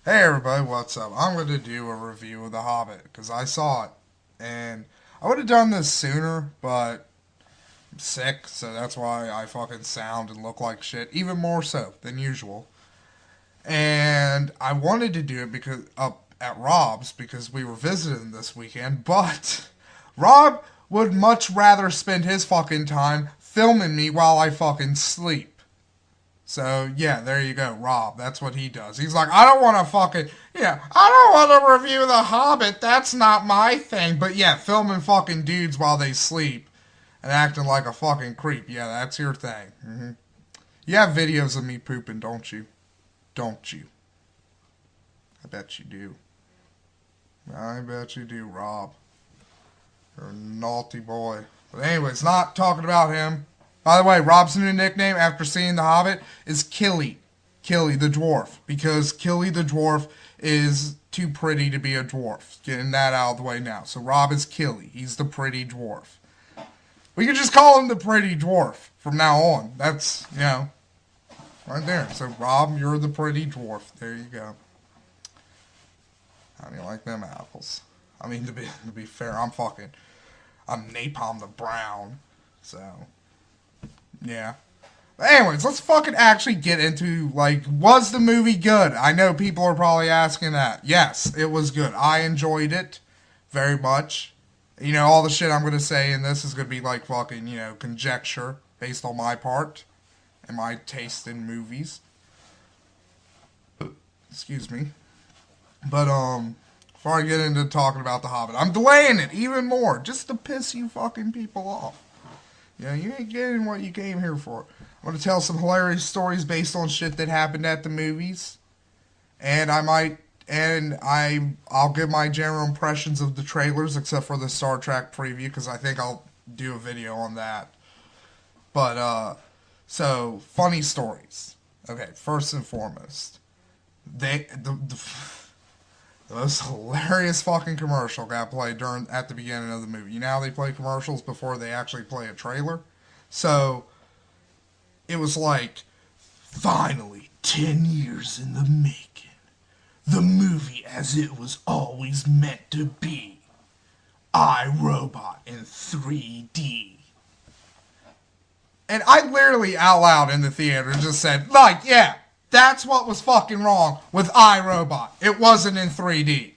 Hey everybody, what's up? I'm going to do a review of The Hobbit because I saw it. And I would have done this sooner, but I'm sick, so that's why I fucking sound and look like shit, even more so than usual. And I wanted to do it because up at Rob's because we were visiting this weekend, but Rob would much rather spend his fucking time filming me while I fucking sleep. So, yeah, there you go, Rob. That's what he does. He's like, I don't want to fucking, I don't want to review The Hobbit. That's not my thing. But yeah, filming fucking dudes while they sleep and acting like a fucking creep. Yeah, that's your thing. You have videos of me pooping, don't you? Don't you? I bet you do. I bet you do, Rob. You're a naughty boy. But anyways, not talking about him. By the way, Rob's new nickname after seeing The Hobbit is Killy. Killy the Dwarf. Because Killy the Dwarf is too pretty to be a dwarf. Getting that out of the way now. So Rob is Killy. He's the pretty dwarf. We can just call him the pretty dwarf from now on. That's, right there. So Rob, you're the pretty dwarf. There you go. How do you like them apples? I mean, to be fair, I'm Napalm the Brown. So... yeah. But anyways, let's fucking actually get into, was the movie good? I know people are probably asking that. Yes, it was good. I enjoyed it very much. All the shit I'm going to say in this is going to be fucking, conjecture based on my part and my taste in movies. Excuse me. But, before I get into talking about The Hobbit, I'm delaying it even more just to piss you fucking people off. You ain't getting what you came here for. I'm going to tell some hilarious stories based on shit that happened at the movies. And I'll give my general impressions of the trailers, except for the Star Trek preview, because I think I'll do a video on that. But, so, funny stories. Okay, first and foremost. The most hilarious fucking commercial got played at the beginning of the movie. You know how they play commercials before they actually play a trailer? So, it was finally, 10 years in the making. The movie as it was always meant to be. iRobot in 3D. And I literally out loud in the theater just said, yeah. That's what was fucking wrong with iRobot. It wasn't in 3D.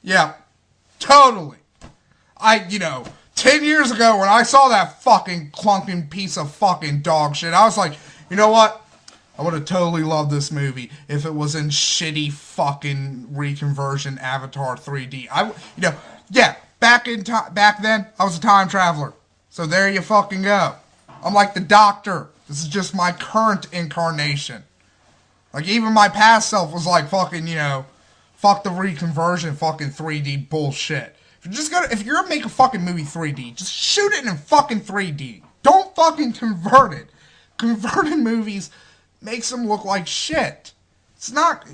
Yeah. Totally. 10 years ago when I saw that fucking clunking piece of fucking dog shit, I was like, you know what? I would have totally loved this movie if it was in shitty fucking reconversion Avatar 3D. Back then, I was a time traveler. So there you fucking go. I'm like the Doctor. This is just my current incarnation. Even my past self was fucking, fuck the reconversion fucking 3D bullshit. If you're gonna make a fucking movie 3D, just shoot it in fucking 3D. Don't fucking convert it. Converted movies makes them look like shit. It's not,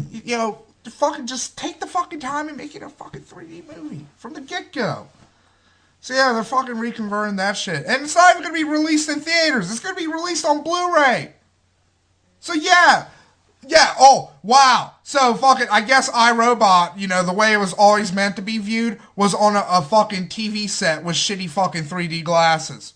fucking just take the fucking time and make it a fucking 3D movie from the get-go. So yeah, they're fucking reconverting that shit. And it's not even gonna be released in theaters. It's gonna be released on Blu-ray. So yeah. Yeah, oh, wow. So, I guess iRobot, the way it was always meant to be viewed was on a fucking TV set with shitty fucking 3D glasses.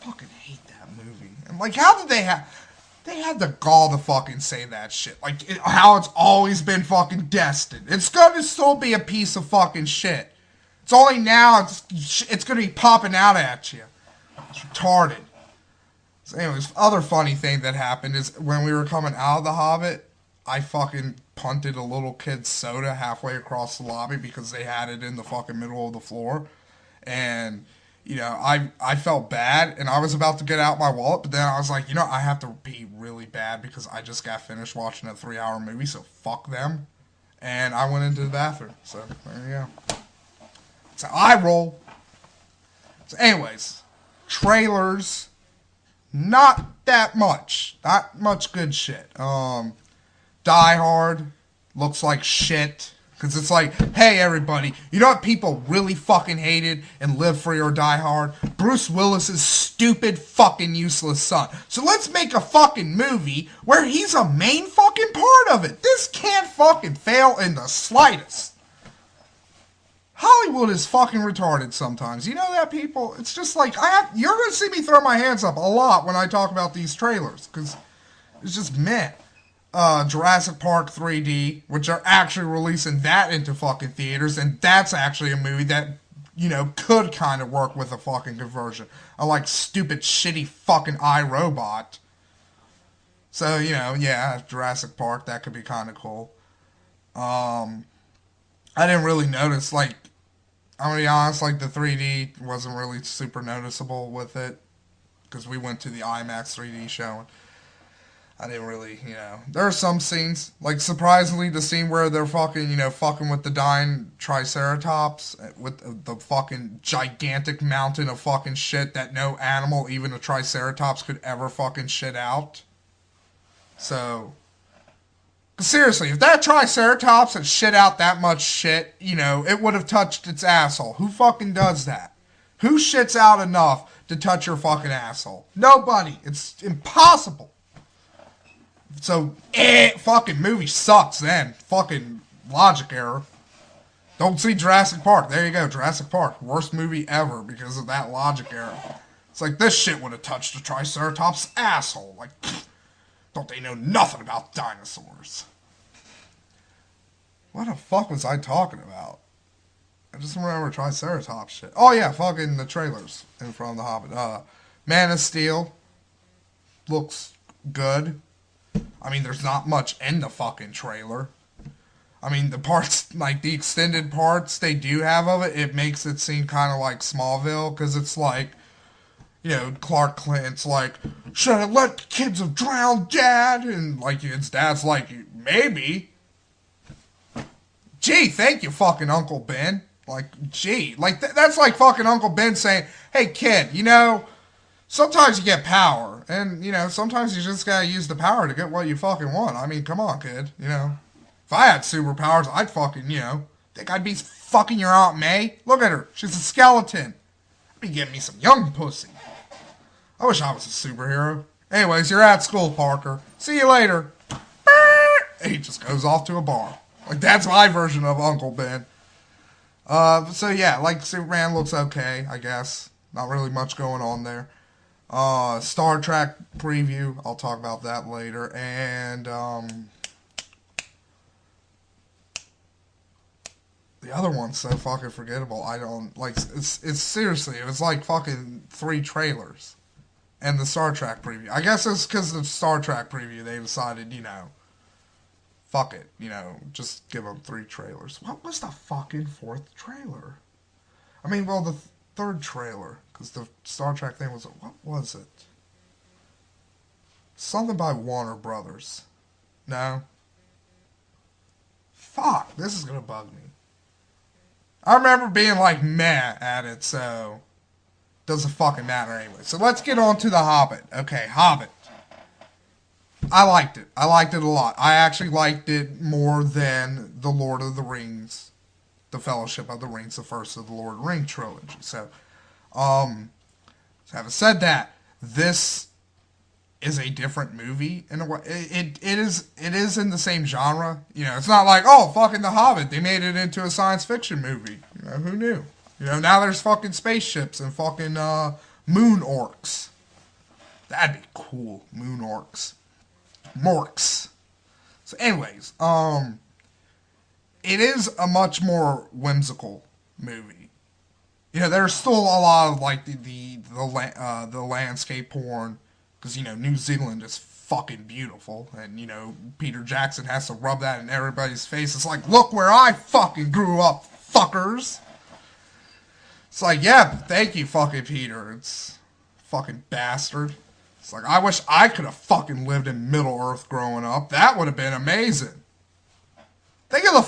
Fucking hate that movie. And, how did they had the gall to fucking say that shit. How it's always been fucking destined. It's gonna still be a piece of fucking shit. It's only now it's gonna be popping out at you. It's retarded. So anyways, other funny thing that happened is when we were coming out of The Hobbit, I fucking punted a little kid's soda halfway across the lobby because they had it in the fucking middle of the floor. And, I felt bad and I was about to get out my wallet, but then I was like, I have to pee really bad because I just got finished watching a 3-hour movie, so fuck them. And I went into the bathroom. So there you go. So I roll. So anyways, trailers. Not that much. Not much good shit. Die Hard looks like shit. Because it's hey everybody, you know what people really fucking hated in Live Free or Die Hard? Bruce Willis's stupid fucking useless son. So let's make a fucking movie where he's a main fucking part of it. This can't fucking fail in the slightest. Hollywood is fucking retarded sometimes. You know that, people? It's just like, you're going to see me throw my hands up a lot when I talk about these trailers, because it's just meh. Jurassic Park 3D, which are actually releasing that into fucking theaters, and that's actually a movie that, you know, could kind of work with a fucking conversion. Unlike stupid, shitty fucking iRobot. So, you know, yeah, Jurassic Park, that could be kind of cool. I didn't really notice, like, I'm gonna be honest, like, the 3D wasn't really super noticeable with it, because we went to the IMAX 3D show. I didn't really, you know, there are some scenes, like, surprisingly, the scene where they're fucking, you know, fucking with the dying Triceratops, with the fucking gigantic mountain of fucking shit that no animal, even a Triceratops, could ever fucking shit out. So, seriously, if that Triceratops had shit out that much shit, you know, it would have touched its asshole. Who fucking does that? Who shits out enough to touch your fucking asshole? Nobody. It's impossible. So, fucking movie sucks then. Fucking logic error. Don't see Jurassic Park. There you go, Jurassic Park. Worst movie ever because of that logic error. It's like, this shit would have touched a Triceratops' asshole. Like, pfft, don't they know nothing about dinosaurs? What the fuck was I talking about? I just remember Triceratops shit. Oh yeah, fucking the trailers in front of the Hobbit. Man of Steel looks good. I mean, there's not much in the fucking trailer. I mean, the parts, like the extended parts they do have of it, it makes it seem kind of like Smallville, because it's like, you know, Clark Kent's like, should I let the kids have drowned, Dad? And like, his dad's like, maybe. Gee, thank you, fucking Uncle Ben. Like, gee, like that's like fucking Uncle Ben saying, hey kid, you know, sometimes you get power, and, you know, sometimes you just gotta use the power to get what you fucking want. I mean, come on, kid, you know. If I had superpowers, I'd fucking, you know, think I'd be fucking your Aunt May? Look at her, she's a skeleton. I'd be getting me some young pussy. I wish I was a superhero. Anyways, you're at school, Parker. See you later. And he just goes off to a bar. Like, that's my version of Uncle Ben. So yeah, like, Superman looks okay, I guess. Not really much going on there. Star Trek preview, I'll talk about that later, and, the other one's so fucking forgettable, I don't, like, it's seriously, it was like fucking 3 trailers, and the Star Trek preview. I guess it's because of the Star Trek preview, they decided, you know, fuck it, you know, just give them 3 trailers. What was the fucking 4th trailer? I mean, well, the 3rd trailer, because the Star Trek thing was, what was it? Something by Warner Brothers. No? Fuck, this is gonna bug me. I remember being like meh at it, so doesn't fucking matter anyway. So let's get on to the Hobbit. Okay, Hobbit. I liked it. I liked it a lot. I actually liked it more than The Lord of the Rings, The Fellowship of the Rings, the first of the Lord of the Rings trilogy. So having said that, this is a different movie in a way. It is in the same genre. You know, it's not like, oh, fucking The Hobbit, they made it into a science fiction movie. You know, who knew? You know, now there's fucking spaceships and fucking moon orcs. That'd be cool. Moon orcs. Morks. So anyways, it is a much more whimsical movie. You know, there's still a lot of like the landscape porn, because, you know, New Zealand is fucking beautiful, and, you know, Peter Jackson has to rub that in everybody's face. It's like, look where I fucking grew up, fuckers. It's like, yeah, thank you, fucking Peter. It's fucking bastard. It's like, I wish I could have fucking lived in Middle Earth growing up. That would have been amazing. Think of the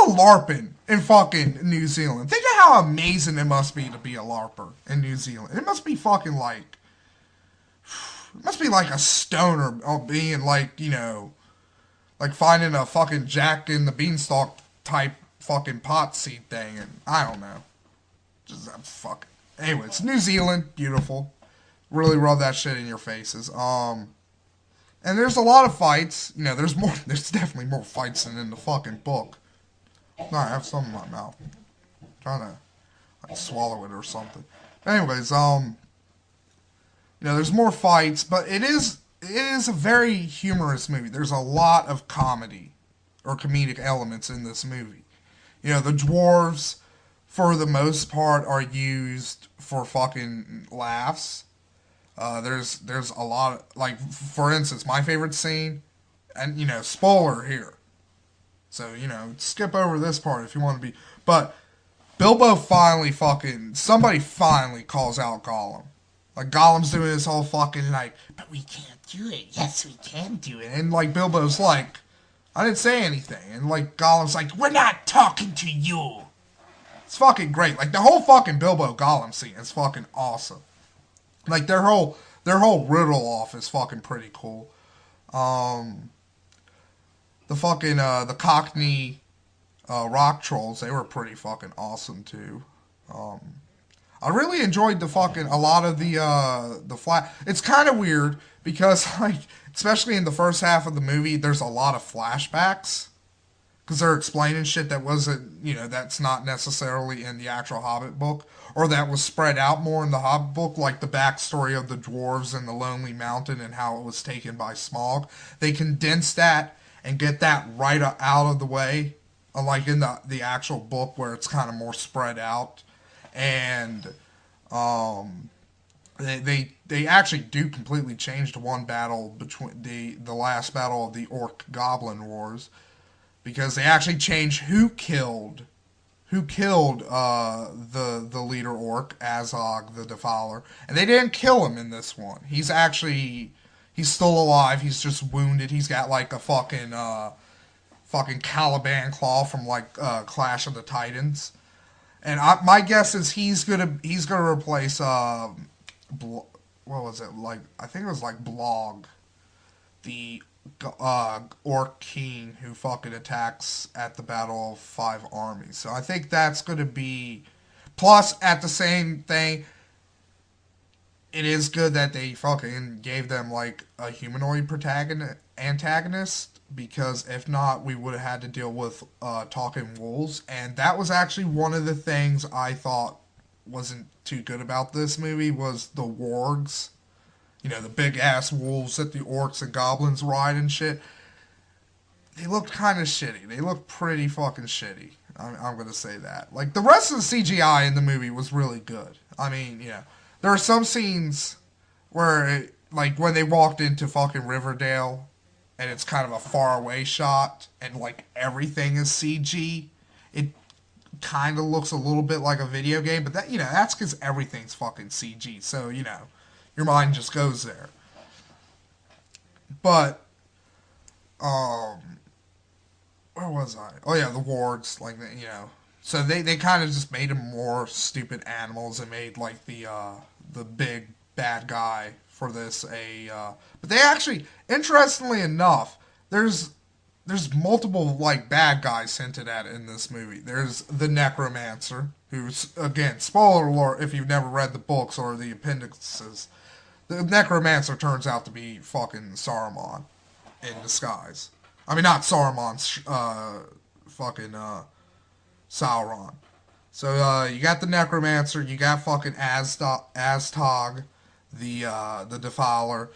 LARPing in fucking New Zealand. Think of how amazing it must be to be a LARPer in New Zealand. It must be fucking like, it must be like a stoner being like, you know, like finding a fucking Jack in the Beanstalk type fucking pot seed thing, and I don't know. Just fucking. Anyways, New Zealand, beautiful. Really rub that shit in your faces. And And there's a lot of fights. You know, there's definitely more fights than in the fucking book. No, I have some in my mouth. I'm trying to like swallow it or something. Anyways, you know, there's more fights, but it is a very humorous movie. There's a lot of comedy or comedic elements in this movie. You know, the dwarves, for the most part, are used for fucking laughs. There's a lot of, like, for instance, my favorite scene, and, you know, spoiler here. So, you know, skip over this part if you want to be, but Bilbo somebody finally calls out Gollum. Like, Gollum's doing this whole fucking, like, but we can't do it. Yes, we can do it. And, like, Bilbo's like, I didn't say anything. And, like, Gollum's like, we're not talking to you. It's fucking great. Like, the whole fucking Bilbo-Gollum scene is fucking awesome. Like, their whole riddle off is fucking pretty cool. The fucking, the Cockney, rock trolls, they were pretty fucking awesome, too. I really enjoyed a lot of the flat. It's kind of weird because, like, especially in the first half of the movie, there's a lot of flashbacks because they're explaining shit that wasn't, you know, that's not necessarily in the actual Hobbit book, or that was spread out more in the Hobbit book, like the backstory of the dwarves and the Lonely Mountain and how it was taken by Smaug. They condense that and get that right out of the way, unlike in the actual book where it's kind of more spread out. And they actually do completely change the one battle between the last battle of the Orc Goblin Wars, because they actually change who killed the leader Orc, Azog the Defiler, and they didn't kill him in this one. He's still alive. He's just wounded. He's got like a fucking Caliban claw from like Clash of the Titans. And my guess is he's gonna replace what was it, like, I think it was like Blog, the Orc King who fucking attacks at the Battle of Five Armies. So I think that's gonna be. Plus, at the same thing, it is good that they fucking gave them like a humanoid antagonist. Because if not, we would have had to deal with talking wolves. And that was actually one of the things I thought wasn't too good about this movie, was the wargs. You know, the big-ass wolves that the orcs and goblins ride and shit. They looked kind of shitty. They looked pretty fucking shitty. I'm going to say that. Like, the rest of the CGI in the movie was really good. I mean, you know, there are some scenes where, like, when they walked into fucking Riverdale, and it's kind of a faraway shot, and like everything is CG. It kind of looks a little bit like a video game, but that, you know, that's because everything's fucking CG. So, you know, your mind just goes there. But, where was I? Oh yeah, the wargs, like, you know. So they kind of just made them more stupid animals and made like the big bad guy for this but they actually, interestingly enough, there's multiple like bad guys hinted at in this movie. There's the Necromancer, who's, again, spoiler alert if you've never read the books or the appendices, the Necromancer turns out to be fucking Saruman in disguise. I mean, not Saruman, fucking Sauron. So you got the Necromancer, you got fucking Aztog, the Defiler.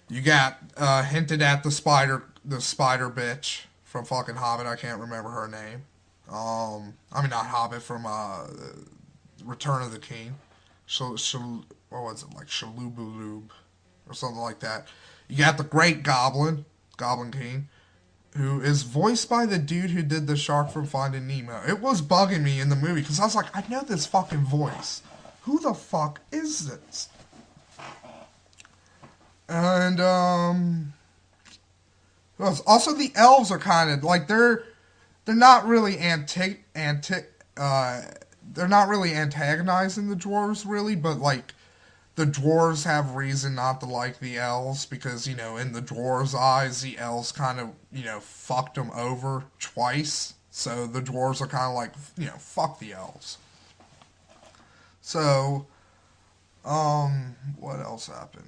You got hinted at the spider bitch from fucking Hobbit. I can't remember her name. I mean, not Hobbit, from Return of the King. What was it, like Shalubulub or something like that. You got the Great Goblin King, who is voiced by the dude who did the shark from Finding Nemo. It was bugging me in the movie because I was like, I know this fucking voice. Who the fuck is this? And also the elves are kind of like they're not really they're not really antagonizing the dwarves really, but like the dwarves have reason not to like the elves because, you know, in the dwarves' eyes, the elves kind of, you know, fucked them over twice. So the dwarves are kind of like, you know, fuck the elves. So, what else happened?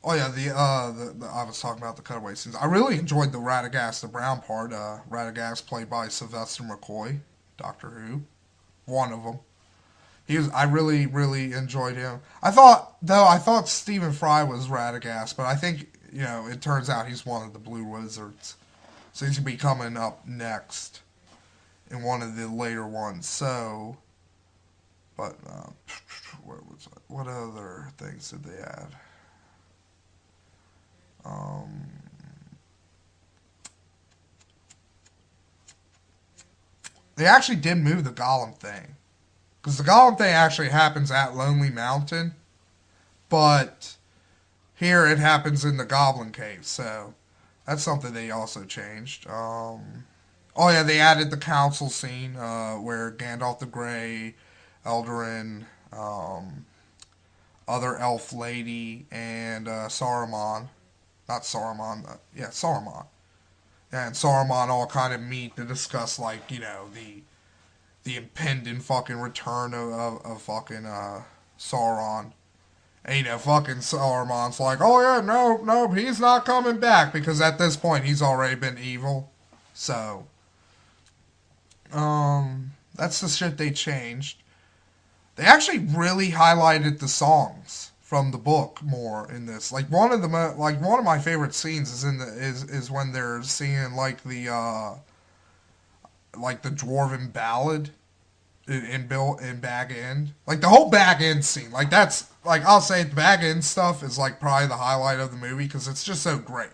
Oh yeah, I was talking about the cutaway scenes. I really enjoyed the Radagast the Brown part. Radagast played by Sylvester McCoy, Doctor Who, one of them. I really enjoyed him. I thought Stephen Fry was Radagast, but I think it turns out he's one of the Blue Wizards, so he's gonna be coming up next in one of the later ones. So, but what other things did they add? They actually did move the Golem thing. Because the Golem thing actually happens at Lonely Mountain. But here it happens in the Goblin Cave. So that's something they also changed. Oh yeah, they added the council scene where Gandalf the Grey, Eldarin, other elf lady, and Saruman. Not Saruman. Saruman. And Saruman all kind of meet to discuss, like, the impending fucking return of fucking Sauron. And, fucking Saruman's like, oh yeah, no, he's not coming back. Because at this point, he's already been evil. So, that's the shit they changed. They actually really highlighted the songs from the book more in this. Like one of my favorite scenes is when they're singing like the dwarven ballad in Bag End. Like the whole Bag End scene. Like that's like I'll say the Bag End stuff is like probably the highlight of the movie because it's just so great.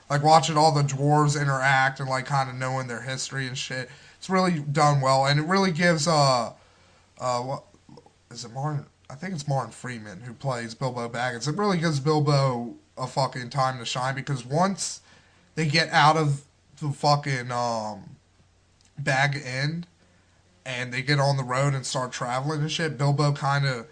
Like watching all the dwarves interact and like kind of knowing their history and shit. It's really done well and it really gives what is it Martin? I think it's Martin Freeman who plays Bilbo Baggins. It really gives Bilbo a fucking time to shine because once they get out of the fucking Bag End and they get on the road and start traveling and shit, Bilbo kind of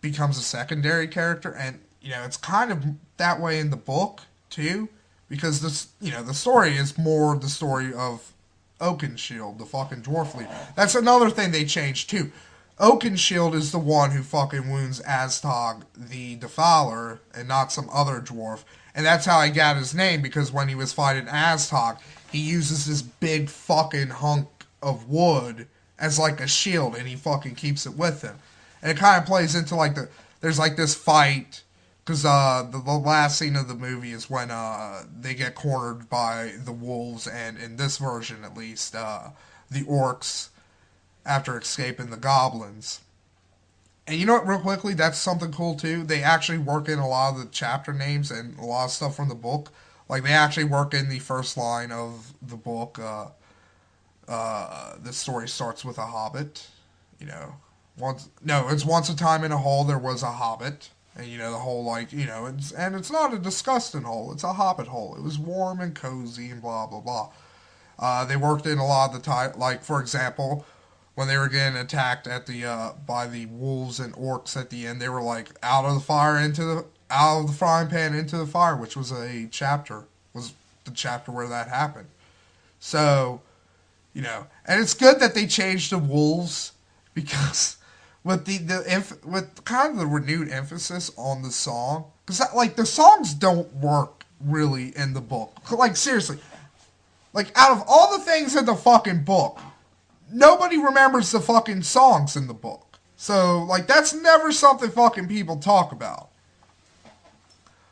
becomes a secondary character, and it's kind of that way in the book too because this the story is more the story of Oakenshield, the fucking dwarf leader. That's another thing they changed too. Oakenshield is the one who fucking wounds Aztog the Defiler and not some other dwarf. And that's how he got his name because when he was fighting Aztog, he uses this big fucking hunk of wood as like a shield and he fucking keeps it with him. And it kind of plays into like there's like this fight because the last scene of the movie is when they get cornered by the wolves and in this version at least, the orcs after escaping the goblins. And you know what, real quickly, that's something cool too. They actually work in a lot of the chapter names and a lot of stuff from the book. Like they actually work in the first line of the book. The story starts with a hobbit. It's once a time in a hole there was a hobbit. And the whole it's not a disgusting hole, it's a hobbit hole. It was warm and cozy and blah blah blah. They worked in a lot of the time, like for example, when they were getting attacked at the by the wolves and orcs at the end, they were like out of the frying pan into the fire, which was the chapter where that happened. So, and it's good that they changed the wolves because with with kind of the renewed emphasis on the song, because like the songs don't work really in the book. Like seriously, like out of all the things in the fucking book, nobody remembers the fucking songs in the book. So, like, that's never something fucking people talk about.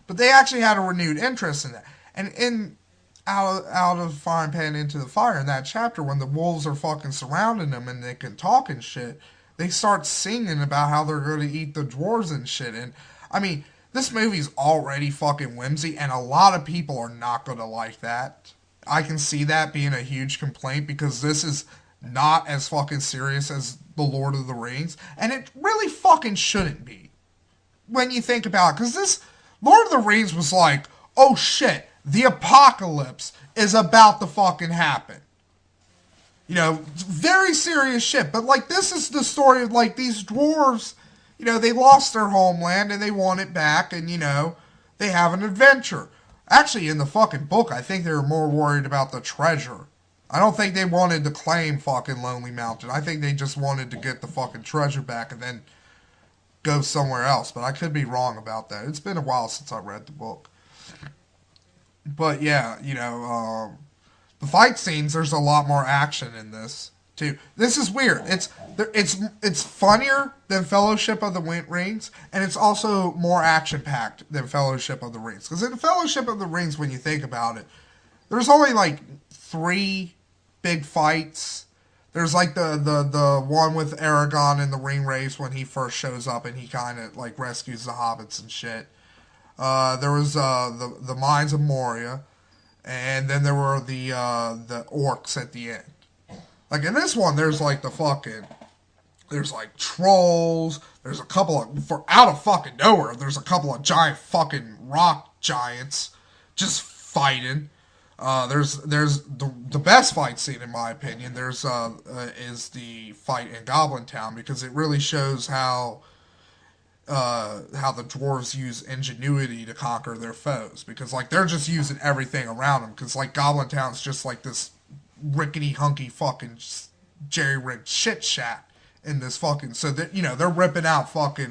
But they actually had a renewed interest in that. And out of frying pan into the fire in that chapter, when the wolves are fucking surrounding them and they can talk and shit, they start singing about how they're going to eat the dwarves and shit. And, I mean, this movie's already fucking whimsy, and a lot of people are not going to like that. I can see that being a huge complaint because this is not as fucking serious as The Lord of the Rings, and it really fucking shouldn't be when you think about it, because this Lord of the Rings was like, oh shit, the apocalypse is about to fucking happen. Very serious shit, but like this is the story of like these dwarves, they lost their homeland and they want it back, and they have an adventure. Actually, in the fucking book, I think they were more worried about the treasure. I don't think they wanted to claim fucking Lonely Mountain. I think they just wanted to get the fucking treasure back and then go somewhere else, but I could be wrong about that. It's been a while since I read the book. But yeah, the fight scenes, there's a lot more action in this too. This is weird. It's funnier than Fellowship of the Rings, and it's also more action packed than Fellowship of the Rings. Because in Fellowship of the Rings, when you think about it, there's only like 3 big fights. There's like the one with Aragorn in the ring race when he first shows up and he kind of like rescues the hobbits and shit. There was the Mines of Moria, and then there were the orcs at the end. Like in this one, there's like there's like trolls. There's a couple of out of fucking nowhere. There's a couple of giant fucking rock giants just fighting. There's the best fight scene in my opinion. Is the fight in Goblin Town, because it really shows how the dwarves use ingenuity to conquer their foes, because like they're just using everything around them, because like Goblin Town's just like this rickety hunky fucking jerry-rigged shit shack in this fucking, so that they're ripping out fucking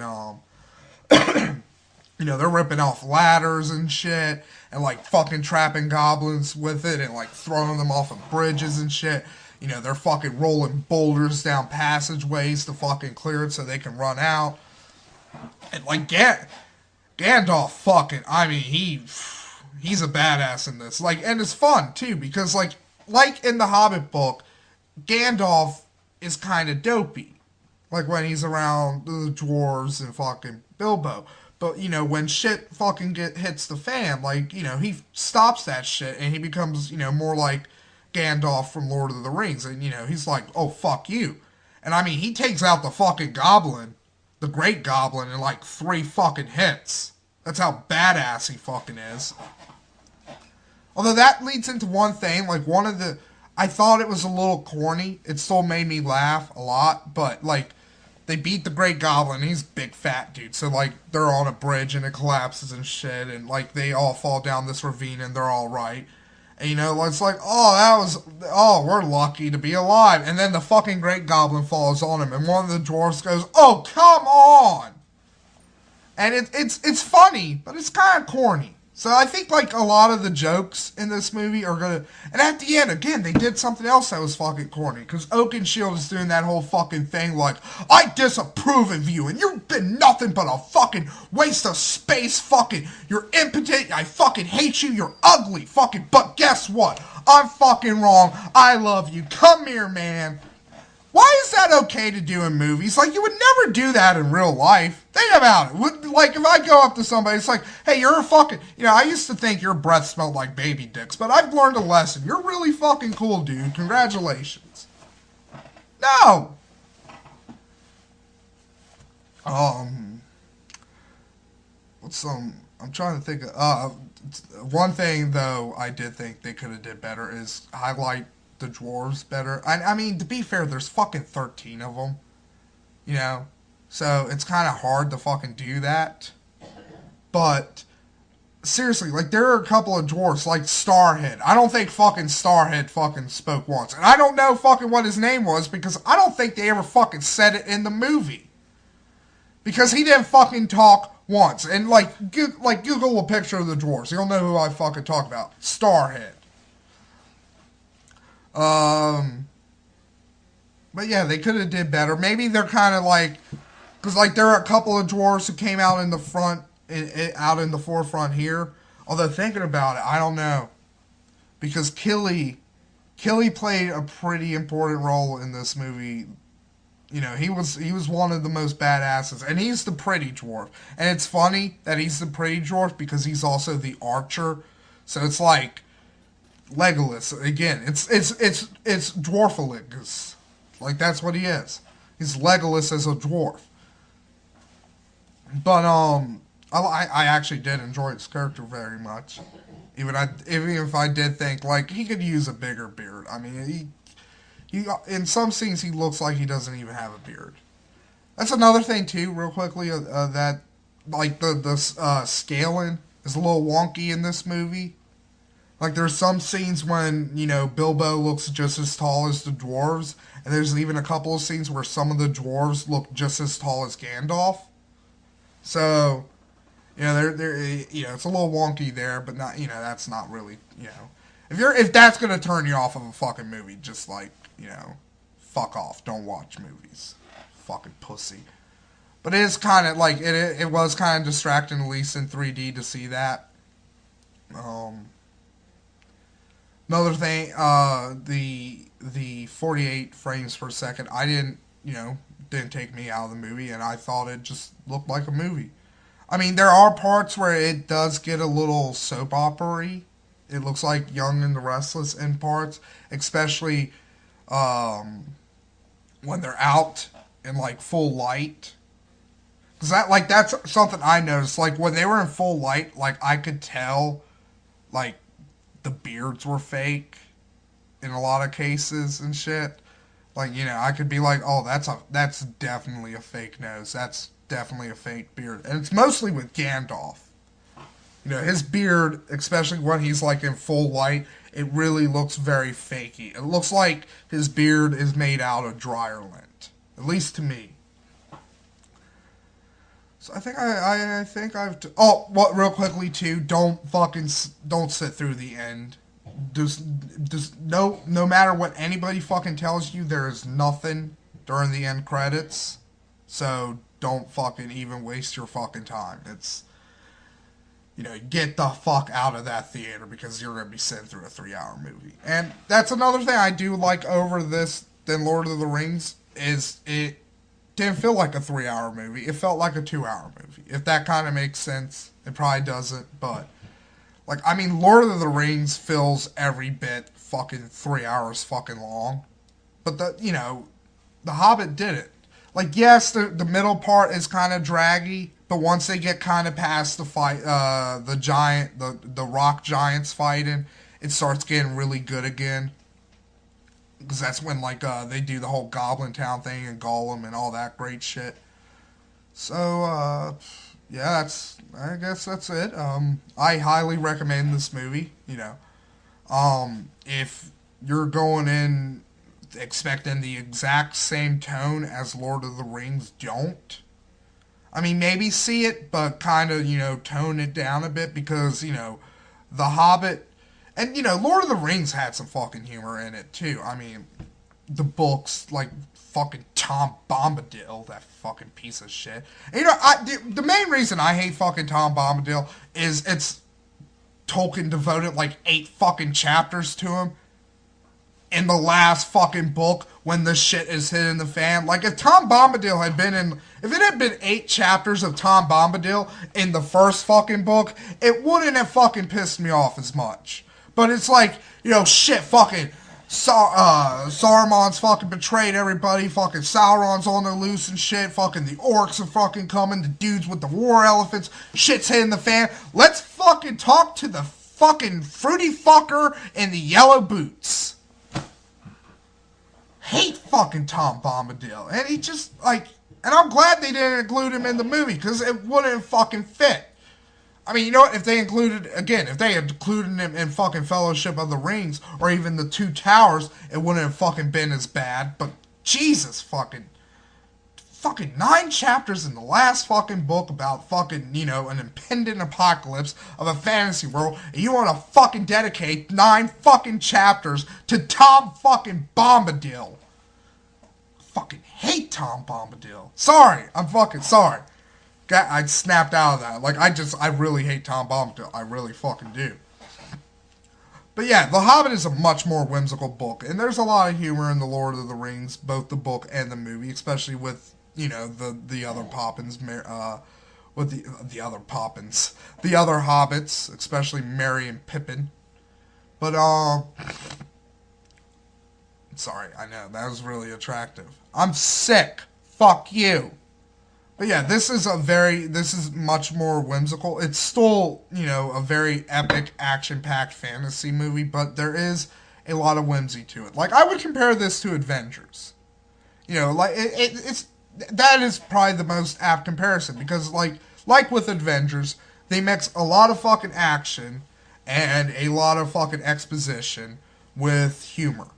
they're ripping off ladders and shit and like fucking trapping goblins with it and like throwing them off of bridges and shit. They're fucking rolling boulders down passageways to fucking clear it so they can run out. And like Gandalf fucking, I mean, he's a badass in this. Like, and it's fun too, because like in the Hobbit book, Gandalf is kind of dopey. Like when he's around the dwarves and fucking Bilbo. But, when shit fucking hits the fan, like, he stops that shit and he becomes, more like Gandalf from Lord of the Rings. And, he's like, oh, fuck you. And, I mean, he takes out the fucking goblin, the Great Goblin, in like 3 fucking hits. That's how badass he fucking is. Although that leads into one thing, like I thought it was a little corny. It still made me laugh a lot, but, like, they beat the Great Goblin. He's a big fat dude. So, like, they're on a bridge and it collapses and shit. And, like, they all fall down this ravine and they're all right. And, it's like, we're lucky to be alive. And then the fucking Great Goblin falls on him. And one of the dwarves goes, oh, come on! And it's funny, but it's kind of corny. So I think, like, a lot of the jokes in this movie are gonna... And at the end, again, they did something else that was fucking corny. Because Oakenshield is doing that whole fucking thing like, I disapprove of you, and you've been nothing but a fucking waste of space, fucking... You're impotent, I fucking hate you, you're ugly, fucking... But guess what? I'm fucking wrong, I love you, come here, man. Why is that okay to do in movies? Like, you would never do that in real life. Think about it. Like, if I go up to somebody, it's like, hey, you're a fucking... I used to think your breath smelled like baby dicks, but I've learned a lesson. You're really fucking cool, dude. Congratulations. No! I'm trying to think of... one thing, though, I did think they could have did better is highlight the dwarves better. I mean, to be fair, there's fucking 13 of them, so it's kind of hard to fucking do that. But seriously, like, there are a couple of dwarves, like Starhead. I don't think fucking Starhead fucking spoke once, and I don't know fucking what his name was, because I don't think they ever fucking said it in the movie, because he didn't fucking talk once. And Google a picture of the dwarves, you'll know who I fucking talk about. Starhead. But yeah, they could have did better. Maybe they're kind of like, because like there are a couple of dwarves who came out in the front, out in the forefront here. Although thinking about it, I don't know, because Killy played a pretty important role in this movie. He was one of the most badasses, and he's the pretty dwarf. And it's funny that he's the pretty dwarf because he's also the archer. So it's like Legolas again. It's Dwarfaligus. Like, that's what he is. He's Legolas as a dwarf. But I actually did enjoy his character very much. Even if I did think like he could use a bigger beard. I mean, he in some scenes he looks like he doesn't even have a beard. That's another thing too, real quickly. That like the scaling is a little wonky in this movie. Like, there's some scenes when, Bilbo looks just as tall as the dwarves, and there's even a couple of scenes where some of the dwarves look just as tall as Gandalf. So, it's a little wonky there, but not, that's not really, if that's gonna turn you off of a fucking movie, just like, fuck off. Don't watch movies. Fucking pussy. But it is kind of like it was kind of distracting, at least in 3D, to see that. Another thing, the 48 frames per second, didn't take me out of the movie, and I thought it just looked like a movie. I mean, there are parts where it does get a little soap opera-y. It looks like Young and the Restless in parts, especially when they're out in like full light. Cause that's something I noticed. Like when they were in full light, like I could tell, like the beards were fake in a lot of cases and shit. Like, I could be like, oh, that's definitely a fake nose. That's definitely a fake beard. And it's mostly with Gandalf. His beard, especially when he's like in full light, it really looks very fakey. It looks like his beard is made out of dryer lint. At least to me. So I think I've... what, real quickly too, don't sit through the end. Just no matter what anybody fucking tells you, there is nothing during the end credits. So don't fucking even waste your fucking time. It's, get the fuck out of that theater because you're going to be sitting through a 3-hour movie. And that's another thing I do like over this than Lord of the Rings is it didn't feel like a 3-hour movie. It felt like a 2-hour movie. If that kind of makes sense. It probably doesn't, but... Lord of the Rings feels every bit fucking 3 hours fucking long. But the Hobbit did it. Yes, the middle part is kind of draggy, but once they get kind of past the fight, the rock giants fighting, it starts getting really good again. Because that's when, they do the whole Goblin Town thing and Gollum and all that great shit. So, yeah, I guess that's it. I highly recommend this movie, if you're going in expecting the exact same tone as Lord of the Rings, don't. Maybe see it, but kind of, tone it down a bit because, The Hobbit, and, Lord of the Rings had some fucking humor in it, too. The books, fucking Tom Bombadil, that fucking piece of shit. And, the main reason I hate fucking Tom Bombadil is it's Tolkien devoted 8 fucking chapters to him in the last fucking book when the shit is hitting the fan. If Tom Bombadil had been if it had been 8 chapters of Tom Bombadil in the first fucking book, it wouldn't have fucking pissed me off as much. But it's shit, fucking Saruman's fucking betrayed everybody, fucking Sauron's on the loose and shit, fucking the orcs are fucking coming, the dudes with the war elephants, shit's hitting the fan. Let's fucking talk to the fucking fruity fucker in the yellow boots. Hate fucking Tom Bombadil. And he just, and I'm glad they didn't include him in the movie, because it wouldn't fucking fit. You know what, if they had included him in fucking Fellowship of the Rings, or even the Two Towers, it wouldn't have fucking been as bad, but Jesus fucking 9 chapters in the last fucking book about fucking, an impending apocalypse of a fantasy world, and you want to fucking dedicate 9 fucking chapters to Tom fucking Bombadil. Fucking hate Tom Bombadil. Sorry, I'm fucking sorry. I snapped out of that. I really hate Tom Bombadil. I really fucking do. But yeah, The Hobbit is a much more whimsical book, and there's a lot of humor in The Lord of the Rings, both the book and the movie, especially with, the other Poppins, with the other Poppins, the other Hobbits, especially Merry and Pippin. But, sorry, I know, that was really attractive. I'm sick. Fuck you. But yeah, this is much more whimsical. It's still, a very epic, action-packed fantasy movie, but there is a lot of whimsy to it. I would compare this to Avengers. That is probably the most apt comparison, because, like with Avengers, they mix a lot of fucking action and a lot of fucking exposition with humor.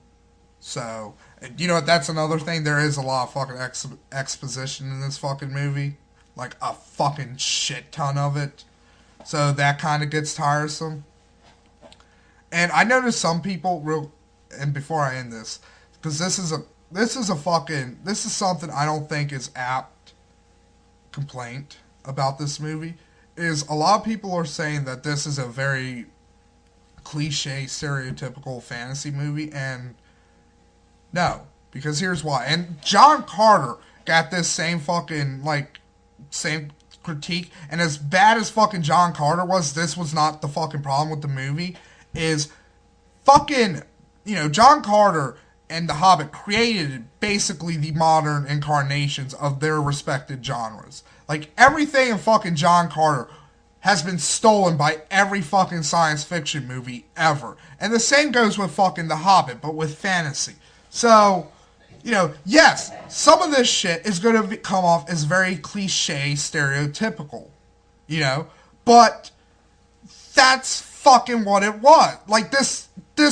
So, that's another thing. There is a lot of fucking exposition in this fucking movie. like a fucking shit ton of it. So that kind of gets tiresome. And I noticed some people and before I end this, because this is something I don't think is apt complaint about this movie, is a lot of people are saying that this is a very cliche, stereotypical fantasy movie, and no, because here's why. And John Carter got this same fucking, like, same critique, and as bad as fucking John Carter was, this was not the fucking problem with the movie, is fucking, John Carter and The Hobbit created basically the modern incarnations of their respected genres. Like, everything in fucking John Carter has been stolen by every fucking science fiction movie ever. And the same goes with fucking The Hobbit, but with fantasy. So, yes, some of this shit is going to come off as very cliche, stereotypical, but that's fucking what it was. Like, this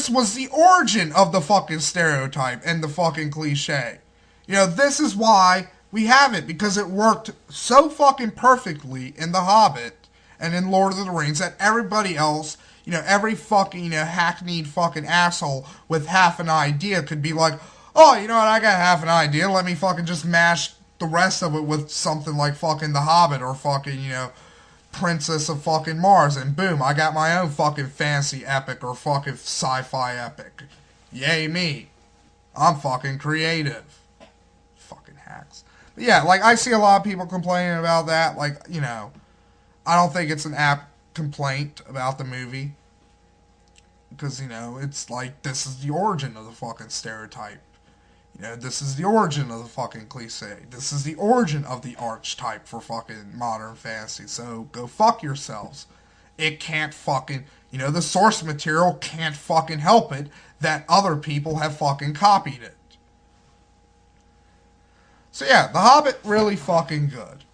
was the origin of the fucking stereotype and the fucking cliche. This is why we have it, because it worked so fucking perfectly in The Hobbit and in Lord of the Rings that everybody else, every fucking, hackneyed fucking asshole with half an idea could be like, oh, you know what, I got half an idea, let me fucking just mash the rest of it with something like fucking The Hobbit or fucking, Princess of fucking Mars, and boom, I got my own fucking fantasy epic or fucking sci-fi epic. Yay me. I'm fucking creative. Fucking hacks. But yeah, like, I see a lot of people complaining about that, like, I don't think it's an apt complaint about the movie. Because, it's like, this is the origin of the fucking stereotype. This is the origin of the fucking cliche. This is the origin of the archetype for fucking modern fantasy. So, go fuck yourselves. It can't fucking, the source material can't fucking help it that other people have fucking copied it. So yeah, The Hobbit, really fucking good.